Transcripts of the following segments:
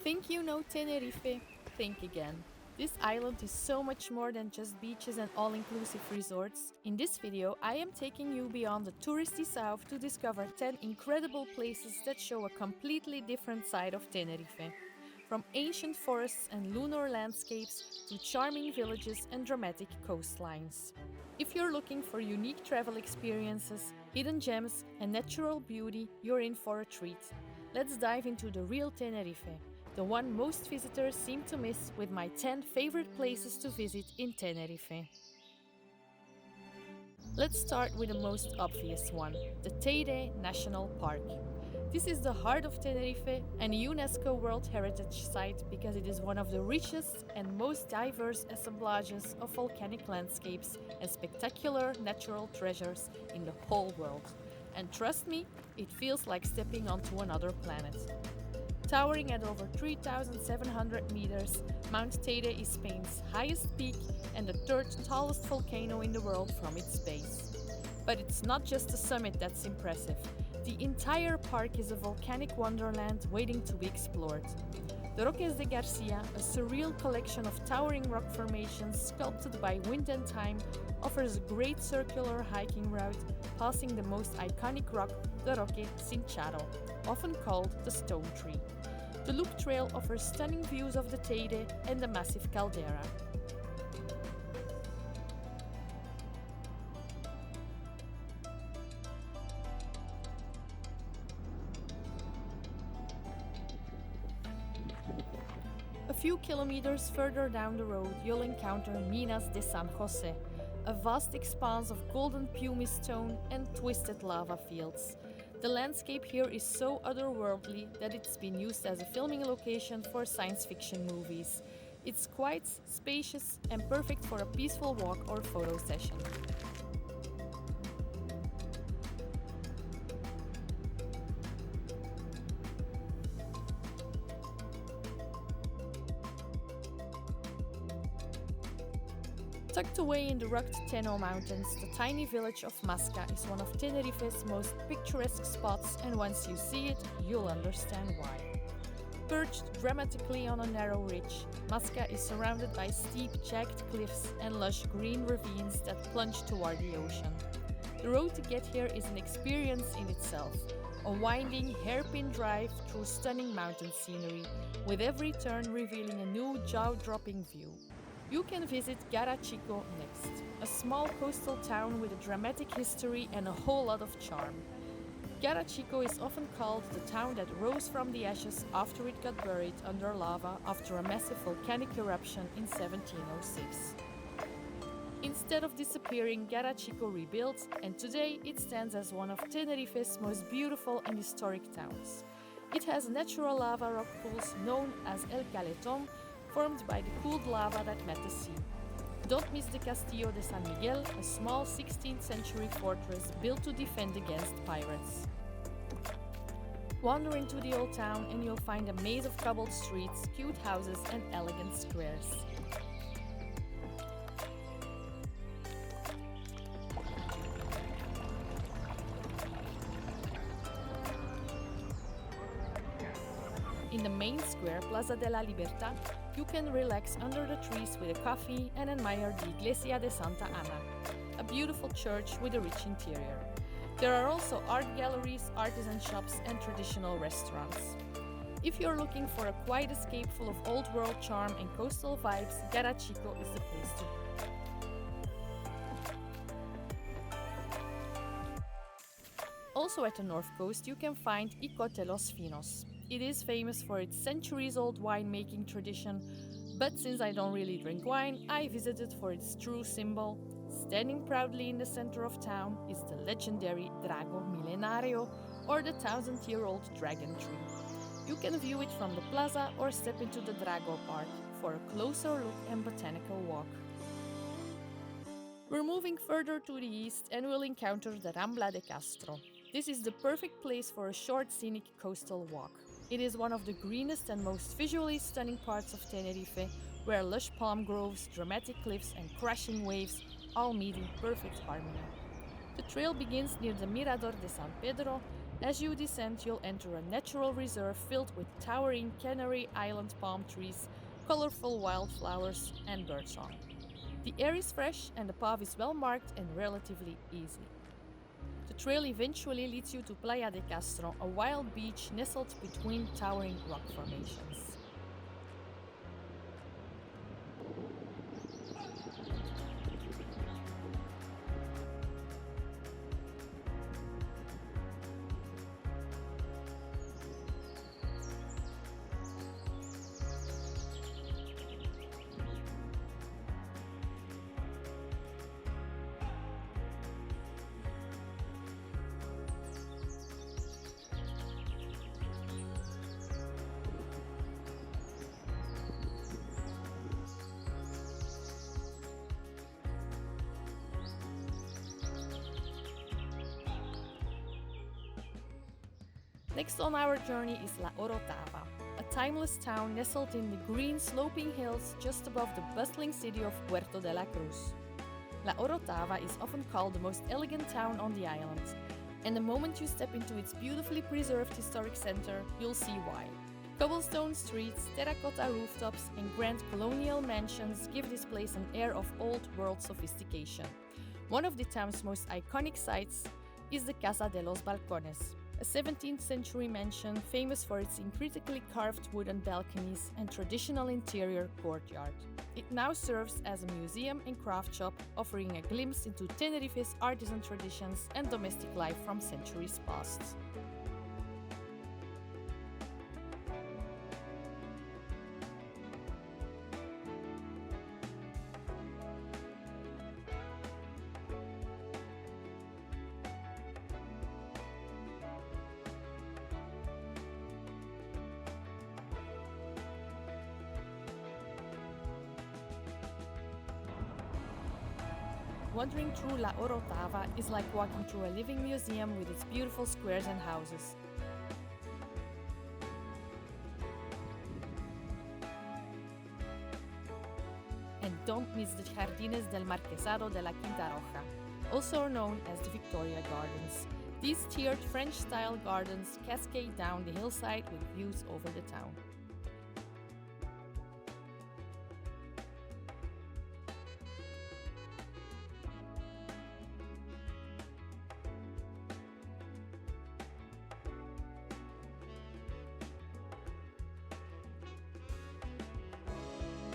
Think you know Tenerife? Think again. This island is so much more than just beaches and all-inclusive resorts. In this video, I am taking you beyond the touristy south to discover 10 incredible places that show a completely different side of Tenerife. From ancient forests and lunar landscapes to charming villages and dramatic coastlines. If you're looking for unique travel experiences, hidden gems, and natural beauty, you're in for a treat. Let's dive into the real Tenerife, the one most visitors seem to miss, with my 10 favorite places to visit in Tenerife. Let's start with the most obvious one, the Teide National Park. This is the heart of Tenerife and a UNESCO World Heritage Site because it is one of the richest and most diverse assemblages of volcanic landscapes and spectacular natural treasures in the whole world. And trust me, it feels like stepping onto another planet. Towering at over 3,700 meters, Mount Teide is Spain's highest peak and the third tallest volcano in the world from its base. But it's not just the summit that's impressive. The entire park is a volcanic wonderland waiting to be explored. The Roques de Garcia, a surreal collection of towering rock formations sculpted by wind and time, offers a great circular hiking route, passing the most iconic rock, the Roque Cincharo, often called the Stone Tree. The Loop Trail offers stunning views of the Teide and the massive caldera. A few kilometers further down the road, you'll encounter Minas de San Jose, a vast expanse of golden pumice stone and twisted lava fields. The landscape here is so otherworldly that it's been used as a filming location for science fiction movies. It's quite spacious and perfect for a peaceful walk or photo session. Tucked away in the rugged Teno Mountains, the tiny village of Masca is one of Tenerife's most picturesque spots, and once you see it, you'll understand why. Perched dramatically on a narrow ridge, Masca is surrounded by steep, jagged cliffs and lush green ravines that plunge toward the ocean. The road to get here is an experience in itself, a winding, hairpin drive through stunning mountain scenery, with every turn revealing a new jaw-dropping view. You can visit Garachico next, a small coastal town with a dramatic history and a whole lot of charm. Garachico is often called the town that rose from the ashes after it got buried under lava after a massive volcanic eruption in 1706. Instead of disappearing, Garachico rebuilt, and today it stands as one of Tenerife's most beautiful and historic towns. It has natural lava rock pools known as El Caleton, formed by the cooled lava that met the sea. Don't miss the Castillo de San Miguel, a small 16th century fortress built to defend against pirates. Wander into the old town and you'll find a maze of cobbled streets, cute houses and elegant squares. In the main square, Plaza de la Libertad, you can relax under the trees with a coffee and admire the Iglesia de Santa Ana, a beautiful church with a rich interior. There are also art galleries, artisan shops and traditional restaurants. If you're looking for a quiet escape full of old world charm and coastal vibes, Garachico is the place to be. Also at the north coast, you can find Icod de los Vinos. It is famous for its centuries-old winemaking tradition, but since I don't really drink wine, I visited for its true symbol. Standing proudly in the center of town is the legendary Drago Milenario, or the 1,000-year-old dragon tree. You can view it from the plaza or step into the Drago Park for a closer look and botanical walk. We're moving further to the east and we'll encounter the Rambla de Castro. This is the perfect place for a short scenic coastal walk. It is one of the greenest and most visually stunning parts of Tenerife, where lush palm groves, dramatic cliffs and crashing waves all meet in perfect harmony. The trail begins near the Mirador de San Pedro As you descend, you'll enter a natural reserve filled with towering Canary Island palm trees, colorful wildflowers, and birdsong. The air is fresh and the path is well marked and relatively easy. The trail eventually leads you to Playa de Castro, a wild beach nestled between towering rock formations. Next on our journey is La Orotava, a timeless town nestled in the green sloping hills just above the bustling city of Puerto de la Cruz. La Orotava is often called the most elegant town on the island, and the moment you step into its beautifully preserved historic center, you'll see why. Cobblestone streets, terracotta rooftops, and grand colonial mansions give this place an air of old-world sophistication. One of the town's most iconic sites is the Casa de los Balcones, a 17th century mansion famous for its intricately carved wooden balconies and traditional interior courtyard. It now serves as a museum and craft shop, offering a glimpse into Tenerife's artisan traditions and domestic life from centuries past. Wandering through La Orotava is like walking through a living museum with its beautiful squares and houses. And don't miss the Jardines del Marquesado de la Quinta Roja, also known as the Victoria Gardens. These tiered French-style gardens cascade down the hillside with views over the town.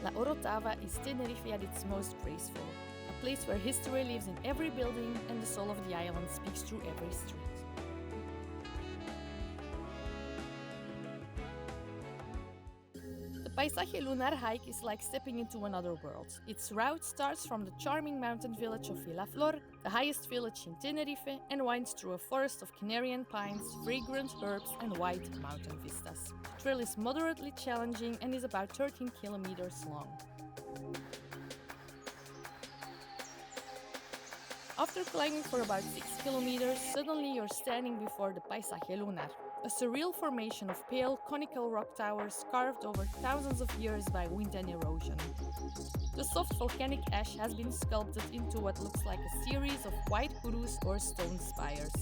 La Orotava is Tenerife at its most graceful, a place where history lives in every building and the soul of the island speaks through every street. The Paisaje Lunar hike is like stepping into another world. Its route starts from the charming mountain village of Vilaflor, the highest village in Tenerife, and winds through a forest of Canarian pines, fragrant herbs, and wide mountain vistas. The trail is moderately challenging and is about 13 kilometers long. After climbing for about 6 kilometers, suddenly you're standing before the Paisaje Lunar, a surreal formation of pale, conical rock towers carved over thousands of years by wind and erosion. The soft volcanic ash has been sculpted into what looks like a series of white gurus or stone spires,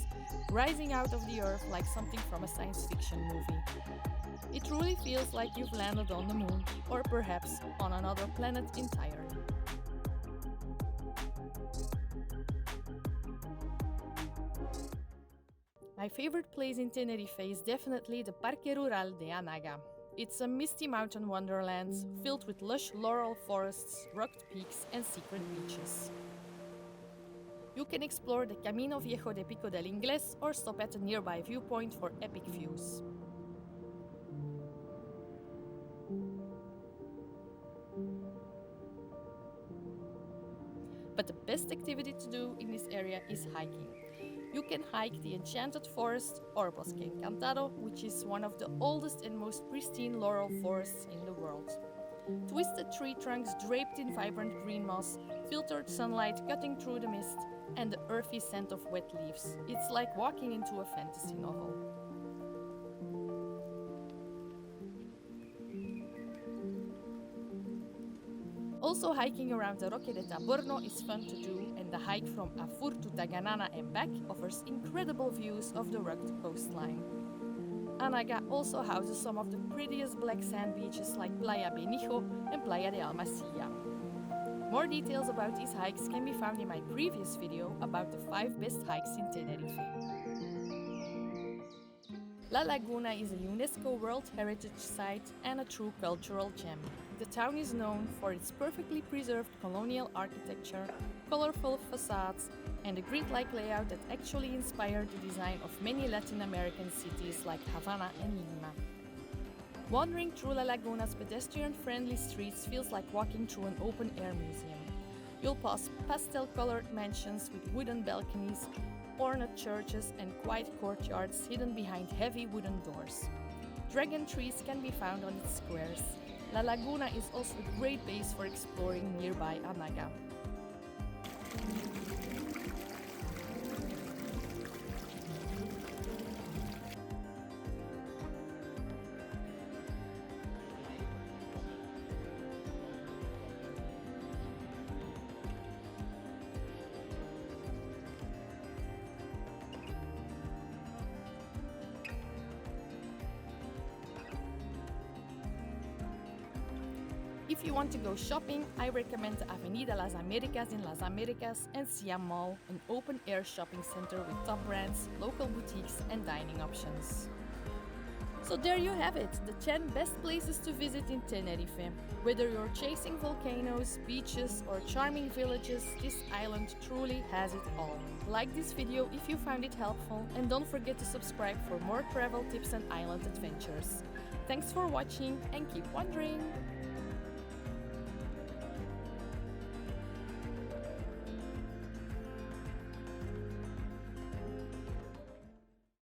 rising out of the earth like something from a science fiction movie. It truly feels like you've landed on the moon, or perhaps on another planet entirely. My favorite place in Tenerife is definitely the Parque Deanaga. It's a misty mountain wonderland filled with lush laurel forests, rugged peaks, and secret beaches. You can explore the Camino Viejo de Pico del Inglés or stop at a nearby viewpoint for epic views. But the best activity to do in this area is hiking. You can hike the Enchanted Forest or Bosque Encantado, which is one of the oldest and most pristine laurel forests in the world. Twisted tree trunks draped in vibrant green moss, filtered sunlight cutting through the mist, and the earthy scent of wet leaves. It's like walking into a fantasy novel. Also, hiking around the Roque de Taborno is fun to do, and the hike from Afur to Taganana and back offers incredible views of the rugged coastline. Anaga also houses some of the prettiest black sand beaches like Playa Benijo and Playa de Almasilla. More details about these hikes can be found in my previous video about the 5 best hikes in Tenerife. La Laguna is a UNESCO World Heritage Site and a true cultural gem. The town is known for its perfectly preserved colonial architecture, colorful facades, and a grid-like layout that actually inspired the design of many Latin American cities like Havana and Lima. Wandering through La Laguna's pedestrian-friendly streets feels like walking through an open-air museum. You'll pass pastel-colored mansions with wooden balconies, ornate churches, and quiet courtyards hidden behind heavy wooden doors. Dragon trees can be found on its squares. La Laguna is also a great base for exploring nearby Anaga. If you want to go shopping, I recommend the Avenida Las Americas in Las Americas and Siam Mall, an open-air shopping center with top brands, local boutiques and dining options. So there you have it, the 10 best places to visit in Tenerife. Whether you're chasing volcanoes, beaches or charming villages, this island truly has it all. Like this video if you found it helpful and don't forget to subscribe for more travel tips and island adventures. Thanks for watching and keep wandering!